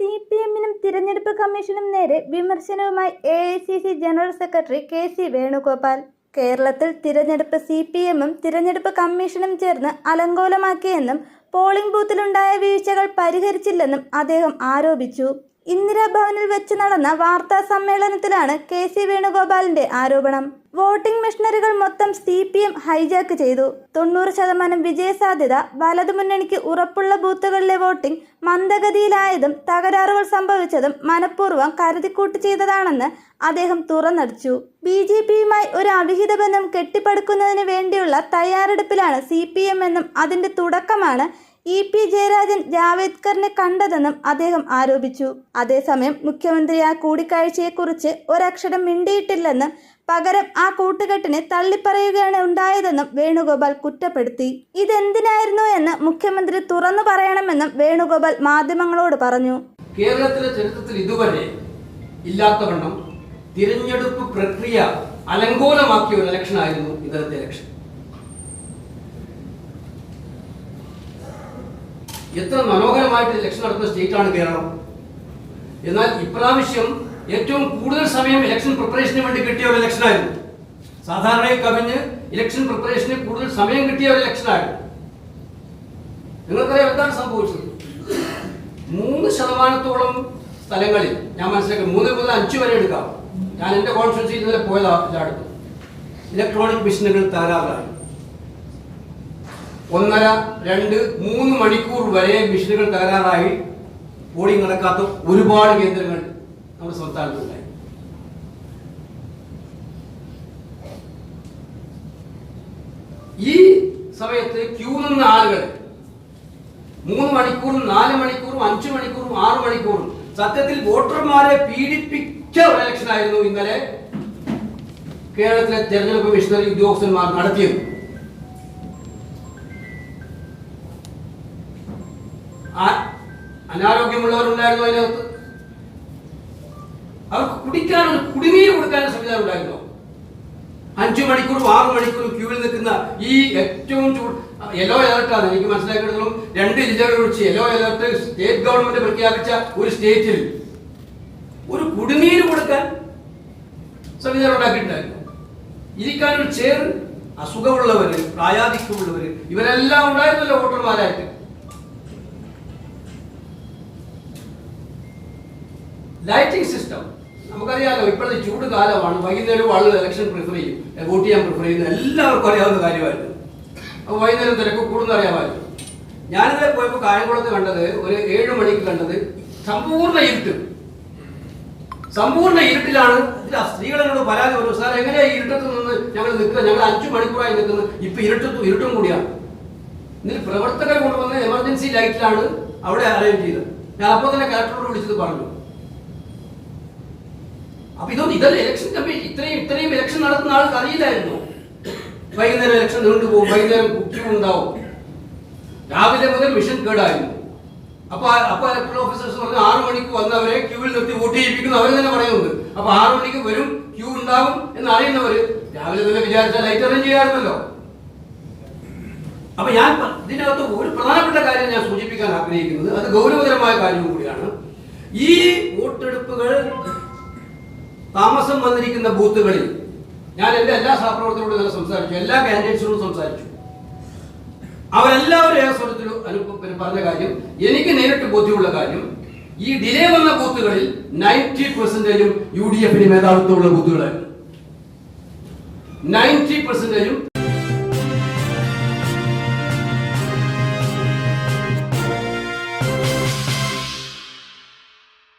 CPM-നും തിരഞ്ഞെടുപ്പ് കമ്മീഷനും നേരെ വിമർശനവുമായി AICC general secretary KC Venugopal. കേരളത്തിൽ തിരഞ്ഞെടുപ്പ് CPM-ഉം തിരഞ്ഞെടുപ്പ് കമ്മീഷനും ചേർന്ന് അലങ്കോലമാക്കിയെന്നും പോളിംഗ് ബൂത്തിലുണ്ടായ വീഴ്ചകൾ പരിഹരിച്ചില്ലെന്നും അദ്ദേഹം ആരോപിച്ചു. ഇന്ദിരാഭവനിൽ വെച്ച് നടന്ന വാർത്താ സമ്മേളനത്തിലാണ് KC വേണുഗോപാലിന്റെ ആരോപണം. വോട്ടിംഗ് മെഷീനറികൾ മൊത്തം CPM ഹൈജാക്ക് ചെയ്തു. 90% വിജയസാധ്യത, വലതുമുന്നണിക്ക് ഉറപ്പുള്ള ബൂത്തുകളിലെ വോട്ടിംഗ് മന്ദഗതിയിലായതും തകരാറുകൾ സംഭവിച്ചതും മനഃപൂർവ്വം കരുതിക്കൂട്ടി ചെയ്തതാണെന്ന് അദ്ദേഹം തുറന്നടിച്ചു. BJP-യുമായി ഒരു അവിഹിത ബന്ധം കെട്ടിപ്പടുക്കുന്നതിന് വേണ്ടിയുള്ള തയ്യാറെടുപ്പിലാണ് CPM എന്നും അതിന്റെ തുടക്കമാണ് EP ജയരാജൻ ജാവേദ്കറിനെ കണ്ടതെന്നും അദ്ദേഹം ആരോപിച്ചു. അതേസമയം മുഖ്യമന്ത്രി ആ കൂടിക്കാഴ്ചയെക്കുറിച്ച് ഒരക്ഷരം മിണ്ടിയിട്ടില്ലെന്നും പകരം ആ കൂട്ടുകെട്ടിനെ തള്ളിപ്പറയുകയാണ് ഉണ്ടായതെന്നും വേണുഗോപാൽ കുറ്റപ്പെടുത്തി. ഇതെന്തിനായിരുന്നു എന്ന് മുഖ്യമന്ത്രി തുറന്നു പറയണമെന്നും വേണുഗോപാൽ മാധ്യമങ്ങളോട് പറഞ്ഞു. കേരളത്തിലെ ചരിത്രത്തിൽ ഇതുവരെ ഇല്ലാത്തവണ്ണം തിരഞ്ഞെടുപ്പ് പ്രക്രിയ അലങ്കോലമാക്കിയ ഒരു ഇലക്ഷൻ ആയിരുന്നു ഇന്നത്തെ ഇലക്ഷൻ. എത്ര മനോഹരമായിട്ട് ഇലക്ഷൻ നടത്തുന്ന സ്റ്റേറ്റാണ് കേരളം. എന്നാൽ ഇപ്രാവശ്യം ഏറ്റവും കൂടുതൽ സമയം ഇലക്ഷൻ പ്രിപ്പറേഷന് വേണ്ടി കിട്ടിയ ഒരു ഇലക്ഷനായിരുന്നു. സാധാരണയെ കവിഞ്ഞ് ഇലക്ഷൻ പ്രിപ്പറേഷന് കൂടുതൽ സമയം കിട്ടിയ ഒരു ഇലക്ഷനായിരുന്നു. നിങ്ങൾക്കറിയാം എന്താണ് സംഭവിച്ചത്? 3% സ്ഥലങ്ങളിൽ ഞാൻ മനസ്സിലാക്കി 3 മുതൽ 5 വരെ എടുക്കാം. ഞാൻ എൻ്റെ കോൺസ്റ്റിറ്റ്യുവൻസിയിൽ ഇന്നലെ പോയതാ എല്ലായിടത്തും ഇലക്ട്രോണിക് മെഷീനുകൾ തകരാറായി. 1.5, 2, 3 മണിക്കൂർ വരെ മെഷീനുകൾ തകരാറായി പോളിംഗ് നടക്കാത്ത ഒരുപാട് കേന്ദ്രങ്ങൾ നമ്മുടെ സംസ്ഥാനത്തുണ്ടായി. ഈ സമയത്ത് ക്യൂ നിന്ന ആളുകൾ 3 മണിക്കൂറും 4 മണിക്കൂറും 5 മണിക്കൂറും 6 മണിക്കൂറും സത്യത്തിൽ വോട്ടർമാരെ പീഡിപ്പിച്ച ഒരു ഇലക്ഷൻ ആയിരുന്നു ഇന്നലെ കേരളത്തിലെ തെരഞ്ഞെടുപ്പ് മിഷണറി ഉദ്യോഗസ്ഥന്മാർ നടത്തിയത്. അനാരോഗ്യമുള്ളവരുണ്ടായിരുന്നു അതിനകത്ത്. അവർക്ക് കുടിക്കാനുള്ള കുടിനീര് കൊടുക്കാനുള്ള സംവിധാനം ഉണ്ടായിരുന്നോ? 5 മണിക്കൂറും 6 മണിക്കൂറും ക്യൂവിൽ നിൽക്കുന്ന ഈ ഏറ്റവും യെല്ലോ അലർട്ടാണ് എനിക്ക് മനസ്സിലാക്കിയെടുത്തോളം 2 ജില്ലകൾ ഒഴിച്ച് യെല്ലോ അലർട്ട് സ്റ്റേറ്റ് ഗവൺമെന്റ് പ്രഖ്യാപിച്ച ഒരു സ്റ്റേറ്റിൽ ഒരു കുടിനീര് കൊടുക്കാൻ സംവിധാനം ഉണ്ടാക്കിയിട്ടുണ്ടായിരുന്നു. ഇരിക്കാനൊരു ചെയർ, അസുഖമുള്ളവര്, പ്രായാധിക്യമുള്ളവര് ഇവരെല്ലാം ഉണ്ടായിരുന്നല്ലോ വോട്ടർമാരായിട്ട്. ലൈറ്റിംഗ് സിസ്റ്റം നമുക്കറിയാലോ. ഇപ്പോഴത്തെ ചൂട് കാലമാണ്. വൈകുന്നേരം ആളുകൾ ഇലക്ഷൻ പ്രിഫർ ചെയ്യും, വോട്ട് ചെയ്യാൻ പ്രിഫർ ചെയ്യുന്ന എല്ലാവർക്കും അറിയാവുന്ന കാര്യമായിരുന്നു. അപ്പോൾ വൈകുന്നേരം തിരക്ക് കൂടുന്ന അറിയാമായിരുന്നു. ഞാനിതിലെ പോയപ്പോൾ കായംകുളത്ത് കണ്ടത് ഒരു 7 മണിക്ക് കണ്ടത് സമ്പൂർണ്ണ ഇരുട്ട്. സമ്പൂർണ്ണ ഇരുട്ടിലാണ്. സ്ത്രീകളെന്നോട് പരാതി പറഞ്ഞു, സാർ എങ്ങനെയാ ഈ ഇരുട്ടത്ത് നിന്ന് ഞങ്ങൾ നിൽക്കുക? ഞങ്ങൾ 5 മണിക്കൂറായി നിൽക്കുന്നത്, ഇപ്പൊ ഇരുട്ടും കൂടിയാണ്. ഇതിൽ പ്രവർത്തകർ കൊണ്ടുവന്ന എമർജൻസി ലൈറ്റിലാണ് അവിടെ അറേഞ്ച് ചെയ്തത്. ഞാൻ അപ്പോൾ തന്നെ കളക്ടറോട് വിളിച്ചത് പറഞ്ഞു. അപ്പൊ ഇതല്ല ഇലക്ഷൻ കമ്മീഷൻ. ഇത്രയും ഇലക്ഷൻ നടത്തുന്ന ആൾക്ക് അറിയില്ലായിരുന്നു. വൈകുന്നേരം ഇലക്ഷൻ നീണ്ടുപോകും, വൈകുന്നേരം ക്യൂ ഉണ്ടാവും. രാവിലെ മുതൽ മിഷൻ കേടായിരുന്നു. അപ്പൊ ഇലക്ടറൽ ഓഫീസേഴ്സ് പറഞ്ഞു 6 മണിക്ക് വന്നവരെ ക്യൂവിൽ നിർത്തി വോട്ട് ചെയ്യിപ്പിക്കുന്നു. അവർ തന്നെ പറയുന്നുണ്ട്. അപ്പൊ 6 മണിക്ക് വരും, ക്യൂ ഉണ്ടാവും എന്ന് അറിയുന്നവര് രാവിലെ തന്നെ വിചാരിച്ചാൽ ലൈറ്റ് അറേഞ്ച് ചെയ്യാറുണ്ടല്ലോ. അപ്പൊ ഞാൻ ഇതിനകത്ത് ഒരു പ്രധാനപ്പെട്ട കാര്യം ഞാൻ സൂചിപ്പിക്കാൻ ആഗ്രഹിക്കുന്നത്, അത് ഗൗരവതരമായ കാര്യം കൂടിയാണ്. ഈ വോട്ടെടുപ്പുകൾ താമസം വന്നിരിക്കുന്ന ബൂത്തുകളിൽ ഞാൻ എൻ്റെ എല്ലാ സഹപ്രവർത്തകരോടും തന്നെ സംസാരിച്ചു, എല്ലാ കാൻഡിഡേറ്റ്സിനോടും സംസാരിച്ചു. അവരെല്ലാവരും ഏകസ്വരത്തിൽ പറഞ്ഞ കാര്യം, എനിക്ക് നേരിട്ട് ബോധ്യമുള്ള കാര്യം, ഈ ഡിലേ വന്ന ബൂത്തുകളിൽ 90% UDF-ന് മേധാവിത്വമുള്ള ബൂത്തുകളായിരുന്നു. 90%